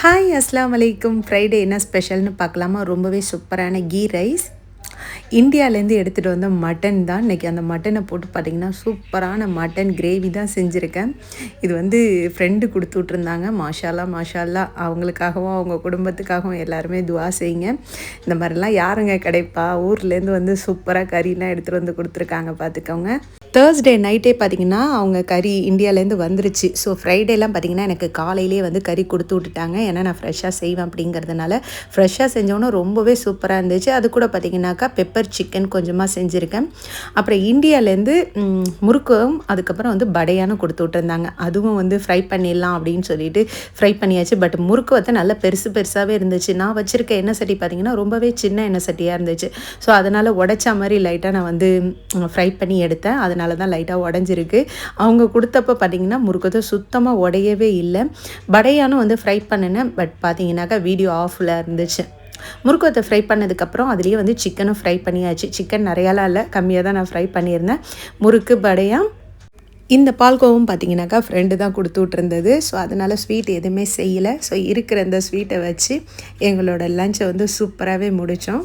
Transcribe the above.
Hi அஸ்லாம் வலைக்கும். Friday என்ன ஸ்பெஷல்னு பார்க்கலாமா? ரொம்பவே சூப்பரான கீ ரைஸ். இந்தியாவிலேருந்து எடுத்துகிட்டு வந்த மட்டன் தான். இன்றைக்கி அந்த மட்டனை போட்டு பார்த்திங்கன்னா சூப்பரான மட்டன் கிரேவி தான் செஞ்சுருக்கேன். இது வந்து ஃப்ரெண்டு கொடுத்து விட்ருந்தாங்க. மாஷால்லா மாஷால்லா. அவங்களுக்காகவும் அவங்க குடும்பத்துக்காகவும் எல்லாருமே துவா செய்யுங்க. இந்த மாதிரிலாம் யாருங்க கிடைப்பா? ஊர்லேருந்து வந்து சூப்பராக கறிலாம் எடுத்துகிட்டு வந்து கொடுத்துருக்காங்க, பார்த்துக்கோங்க. தேர்ஸ்டே நைட்டே பார்த்திங்கன்னா அவங்க கறி இந்தியாவிலேருந்து வந்துருச்சு. ஸோ ஃப்ரைடேலாம் பார்த்திங்கன்னா எனக்கு காலையிலே வந்து கறி கொடுத்து விட்டுட்டாங்க. ஏன்னா நான் ஃப்ரெஷ்ஷாக செய்வேன் அப்படிங்கிறதுனால ஃப்ரெஷ்ஷாக செஞ்சோன்னா ரொம்பவே சூப்பராக இருந்துச்சு. அது கூட பார்த்திங்கனாக்கா பெப்பர் சிக்கன் கொஞ்சமாக செஞ்சுருக்கேன். அப்புறம் இந்தியாவிலேருந்து முறுக்கும் அதுக்கப்புறம் வந்து படையானும் கொடுத்து விட்டுருந்தாங்க. அதுவும் வந்து ஃப்ரை பண்ணிடலாம் அப்படின்னு சொல்லிட்டு ஃப்ரை பண்ணியாச்சு. பட் முறுக்கு வந்து நல்லா பெருசு பெருசாகவே இருந்துச்சு. நான் வச்சுருக்க எண்ணெய் சட்டி பார்த்திங்கன்னா ரொம்பவே சின்ன எண்ணெய் சட்டியாக இருந்துச்சு. ஸோ அதனால் உடைச்ச மாதிரி லைட்டாக நான் வந்து ஃப்ரை பண்ணி எடுத்தேன். அதனால தான் லைட்டாக உடஞ்சிருக்கு. அவங்க கொடுத்தப்போ பார்த்திங்கன்னா முறுக்கத்தை சுத்தமாக உடையவே இல்லை. படையானும் வந்து ஃப்ரை பண்ணினேன். பட் பார்த்திங்கனாக்கா வீடியோ ஆஃபில் இருந்துச்சு. முறுக்கத்தை ஃப்ரை பண்ணதுக்கப்புறம் அதுலேயே வந்து சிக்கனும் ஃப்ரை பண்ணியாச்சு. சிக்கன் நிறையாலாம் இல்லை, கம்மியாக தான் நான் ஃப்ரை பண்ணியிருந்தேன். முறுக்கு படையா இந்த பால்கோவும் பார்த்திங்கனாக்கா ஃப்ரெண்டு தான் கொடுத்து விட்ருந்தது. ஸோ அதனால் ஸ்வீட் எதுவுமே செய்யலை. ஸோ இருக்கிற இந்த ஸ்வீட்டை வச்சு எங்களோட லஞ்சை வந்து சூப்பராகவே முடித்தோம்.